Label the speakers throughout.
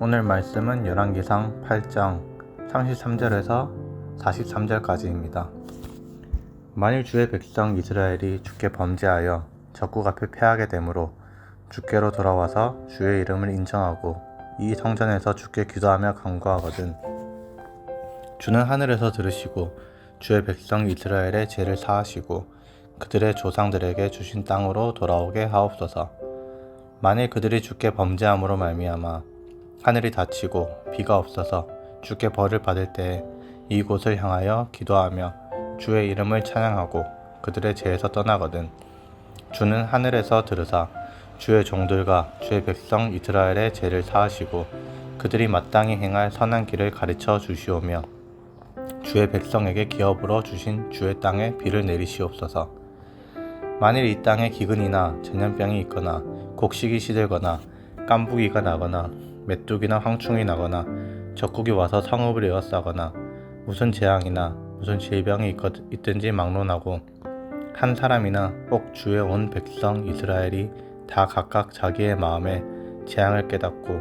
Speaker 1: 오늘 말씀은 열왕기상 8장 33절에서 43절까지입니다. 만일 주의 백성 이스라엘이 주께 범죄하여 적국 앞에 패하게 되므로 주께로 돌아와서 주의 이름을 인정하고 이 성전에서 주께 기도하며 간구하거든 주는 하늘에서 들으시고 주의 백성 이스라엘의 죄를 사하시고 그들의 조상들에게 주신 땅으로 돌아오게 하옵소서. 만일 그들이 주께 범죄함으로 말미암아 하늘이 닫히고 비가 없어서 주께 벌을 받을 때에 이곳을 향하여 기도하며 주의 이름을 찬양하고 그들의 죄에서 떠나거든 주는 하늘에서 들으사 주의 종들과 주의 백성 이스라엘의 죄를 사하시고 그들이 마땅히 행할 선한 길을 가르쳐 주시오며 주의 백성에게 기업으로 주신 주의 땅에 비를 내리시옵소서. 만일 이 땅에 기근이나 전염병이 있거나 곡식이 시들거나 깐부기가 나거나 메뚜기나 황충이 나거나 적국이 와서 성읍을 에워싸거나 무슨 재앙이나 무슨 질병이 있든지 막론하고 한 사람이나 혹 주의 온 백성 이스라엘이 다 각각 자기의 마음에 재앙을 깨닫고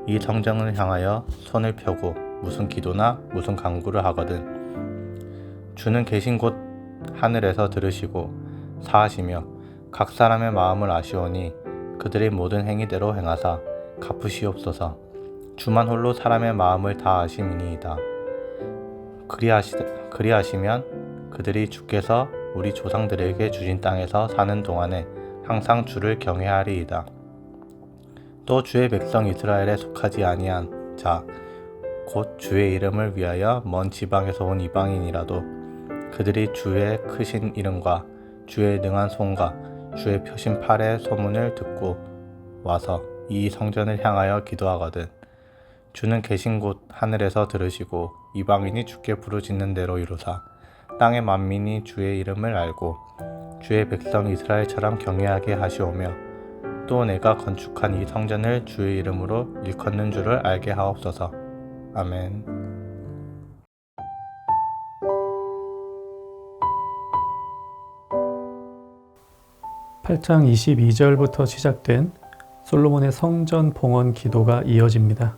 Speaker 1: 이 성전을 향하여 손을 펴고 무슨 기도나 무슨 간구를 하거든 주는 계신 곳 하늘에서 들으시고 사하시며 각 사람의 마음을 아시오니 그들의 모든 행위대로 행하사 갚으시옵소서. 주만 홀로 사람의 마음을 다 아심이니이다. 그리하시면 그들이 주께서 우리 조상들에게 주신 땅에서 사는 동안에 항상 주를 경외하리이다. 또 주의 백성 이스라엘에 속하지 아니한 자 곧 주의 이름을 위하여 먼 지방에서 온 이방인이라도 그들이 주의 크신 이름과 주의 능한 손과 주의 펴신 팔의 소문을 듣고 와서 이 성전을 향하여 기도하거든 주는 계신 곳 하늘에서 들으시고 이방인이 주께 부르짖는 대로 이루사 땅의 만민이 주의 이름을 알고 주의 백성 이스라엘처럼 경외하게 하시오며 또 내가 건축한 이 성전을 주의 이름으로 일컫는 줄을 알게 하옵소서. 아멘.
Speaker 2: 8장 22절부터 시작된 솔로몬의 성전 봉헌 기도가 이어집니다.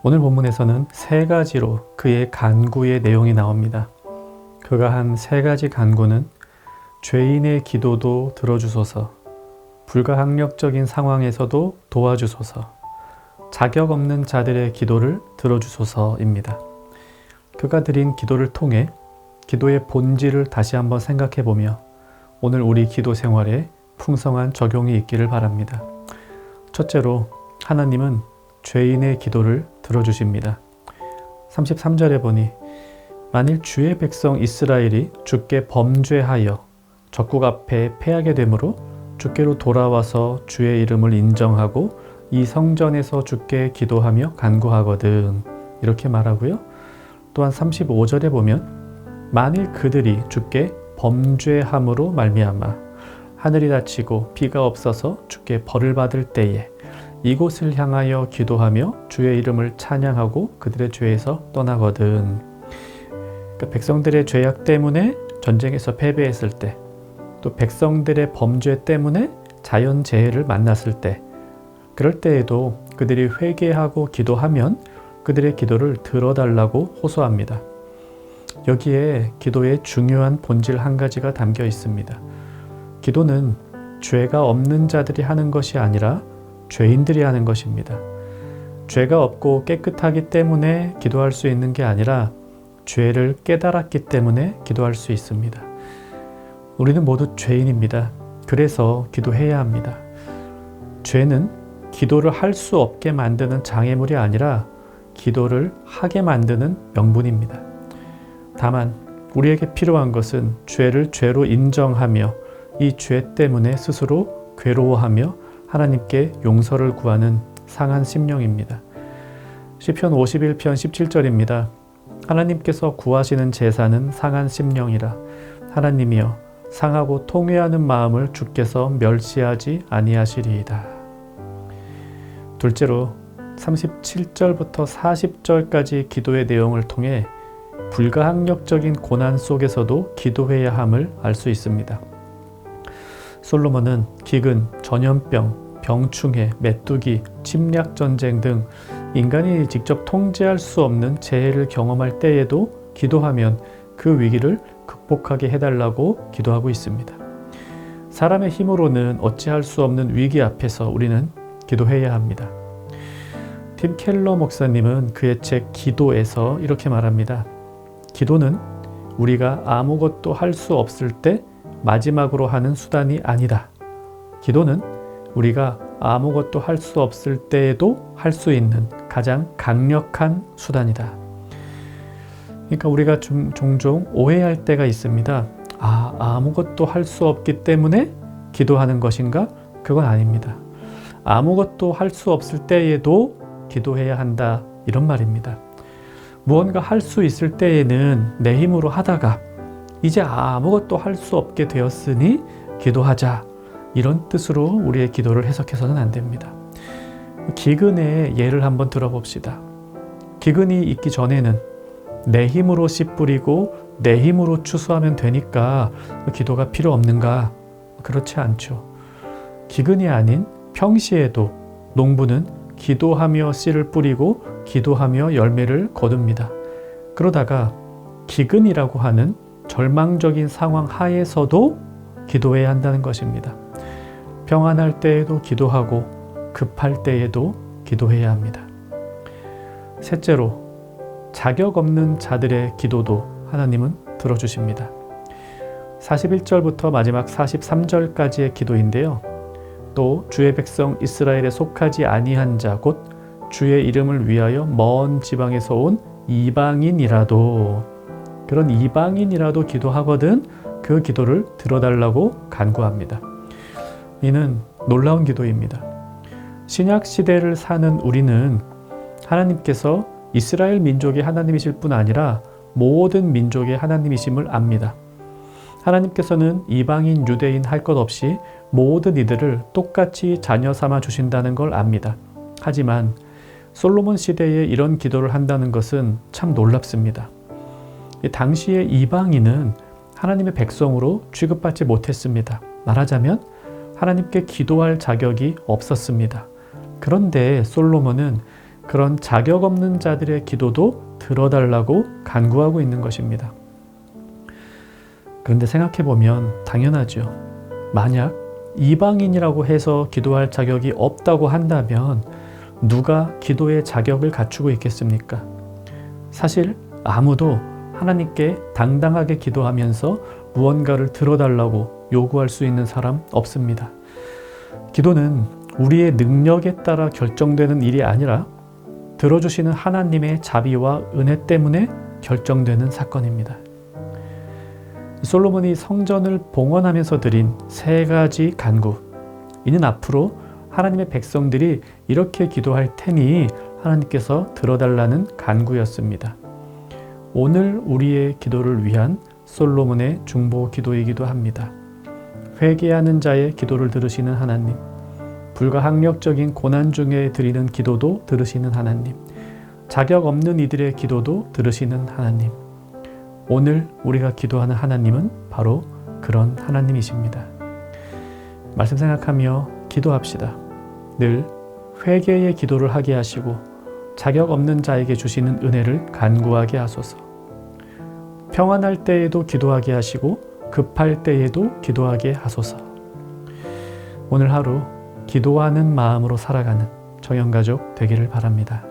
Speaker 2: 오늘 본문에서는 세 가지로 그의 간구의 내용이 나옵니다. 그가 한 세 가지 간구는 죄인의 기도도 들어주소서, 불가항력적인 상황에서도 도와주소서, 자격 없는 자들의 기도를 들어주소서입니다. 그가 드린 기도를 통해 기도의 본질을 다시 한번 생각해보며 오늘 우리 기도 생활에 풍성한 적용이 있기를 바랍니다. 첫째로 하나님은 죄인의 기도를 들어주십니다. 33절에 보니 만일 주의 백성 이스라엘이 주께 범죄하여 적국 앞에 패하게 되므로 주께로 돌아와서 주의 이름을 인정하고 이 성전에서 주께 기도하며 간구하거든 이렇게 말하고요. 또한 35절에 보면 만일 그들이 주께 범죄함으로 말미암아 하늘이 닫히고 비가 없어서 주께 벌을 받을 때에 이곳을 향하여 기도하며 주의 이름을 찬양하고 그들의 죄에서 떠나거든. 그러니까 백성들의 죄악 때문에 전쟁에서 패배했을 때, 또 백성들의 범죄 때문에 자연재해를 만났을 때, 그럴 때에도 그들이 회개하고 기도하면 그들의 기도를 들어달라고 호소합니다. 여기에 기도의 중요한 본질 한 가지가 담겨 있습니다. 기도는 죄가 없는 자들이 하는 것이 아니라 죄인들이 하는 것입니다. 죄가 없고 깨끗하기 때문에 기도할 수 있는 게 아니라 죄를 깨달았기 때문에 기도할 수 있습니다. 우리는 모두 죄인입니다. 그래서 기도해야 합니다. 죄는 기도를 할 수 없게 만드는 장애물이 아니라 기도를 하게 만드는 명분입니다. 다만 우리에게 필요한 것은 죄를 죄로 인정하며 이 죄 때문에 스스로 괴로워하며 하나님께 용서를 구하는 상한 심령입니다. 시편 51편 17절입니다. 하나님께서 구하시는 제사는 상한 심령이라. 하나님이여 상하고 통회하는 마음을 주께서 멸시하지 아니하시리이다. 둘째로 37절부터 40절까지 기도의 내용을 통해 불가항력적인 고난 속에서도 기도해야 함을 알 수 있습니다. 솔로몬은 기근, 전염병, 병충해, 메뚜기, 침략전쟁 등 인간이 직접 통제할 수 없는 재해를 경험할 때에도 기도하면 그 위기를 극복하게 해달라고 기도하고 있습니다. 사람의 힘으로는 어찌할 수 없는 위기 앞에서 우리는 기도해야 합니다. 팀 켈러 목사님은 그의 책 기도에서 이렇게 말합니다. 기도는 우리가 아무것도 할 수 없을 때 마지막으로 하는 수단이 아니다. 기도는 우리가 아무것도 할 수 없을 때에도 할 수 있는 가장 강력한 수단이다. 그러니까 우리가 종종 오해할 때가 있습니다. 아무것도 할 수 없기 때문에 기도하는 것인가? 그건 아닙니다. 아무것도 할 수 없을 때에도 기도해야 한다. 이런 말입니다. 무언가 할 수 있을 때에는 내 힘으로 하다가 이제 아무것도 할 수 없게 되었으니 기도하자. 이런 뜻으로 우리의 기도를 해석해서는 안 됩니다. 기근의 예를 한번 들어봅시다. 기근이 있기 전에는 내 힘으로 씨 뿌리고 내 힘으로 추수하면 되니까 기도가 필요 없는가? 그렇지 않죠. 기근이 아닌 평시에도 농부는 기도하며 씨를 뿌리고 기도하며 열매를 거둡니다. 그러다가 기근이라고 하는 절망적인 상황 하에서도 기도해야 한다는 것입니다. 평안할 때에도 기도하고 급할 때에도 기도해야 합니다. 셋째로, 자격 없는 자들의 기도도 하나님은 들어주십니다. 41절부터 마지막 43절까지의 기도인데요. 또 주의 백성 이스라엘에 속하지 아니한 자 곧 주의 이름을 위하여 먼 지방에서 온 이방인이라도, 그런 이방인이라도 기도하거든 그 기도를 들어달라고 간구합니다. 이는 놀라운 기도입니다. 신약 시대를 사는 우리는 하나님께서 이스라엘 민족의 하나님이실 뿐 아니라 모든 민족의 하나님이심을 압니다. 하나님께서는 이방인, 유대인 할 것 없이 모든 이들을 똑같이 자녀 삼아 주신다는 걸 압니다. 하지만 솔로몬 시대에 이런 기도를 한다는 것은 참 놀랍습니다. 당시의 이방인은 하나님의 백성으로 취급받지 못했습니다. 말하자면 하나님께 기도할 자격이 없었습니다. 그런데 솔로몬은 그런 자격 없는 자들의 기도도 들어달라고 간구하고 있는 것입니다. 그런데 생각해보면 당연하죠. 만약 이방인이라고 해서 기도할 자격이 없다고 한다면 누가 기도의 자격을 갖추고 있겠습니까? 사실 아무도 하나님께 당당하게 기도하면서 무언가를 들어달라고 요구할 수 있는 사람 없습니다. 기도는 우리의 능력에 따라 결정되는 일이 아니라 들어주시는 하나님의 자비와 은혜 때문에 결정되는 사건입니다. 솔로몬이 성전을 봉헌하면서 드린 세 가지 간구, 이는 앞으로 하나님의 백성들이 이렇게 기도할 테니 하나님께서 들어달라는 간구였습니다. 오늘 우리의 기도를 위한 솔로몬의 중보 기도이기도 합니다. 회개하는 자의 기도를 들으시는 하나님, 불가항력적인 고난 중에 드리는 기도도 들으시는 하나님, 자격 없는 이들의 기도도 들으시는 하나님, 오늘 우리가 기도하는 하나님은 바로 그런 하나님이십니다. 말씀 생각하며 기도합시다. 늘 회개의 기도를 하게 하시고 자격 없는 자에게 주시는 은혜를 간구하게 하소서. 평안할 때에도 기도하게 하시고 급할 때에도 기도하게 하소서. 오늘 하루 기도하는 마음으로 살아가는 정영가족 되기를 바랍니다.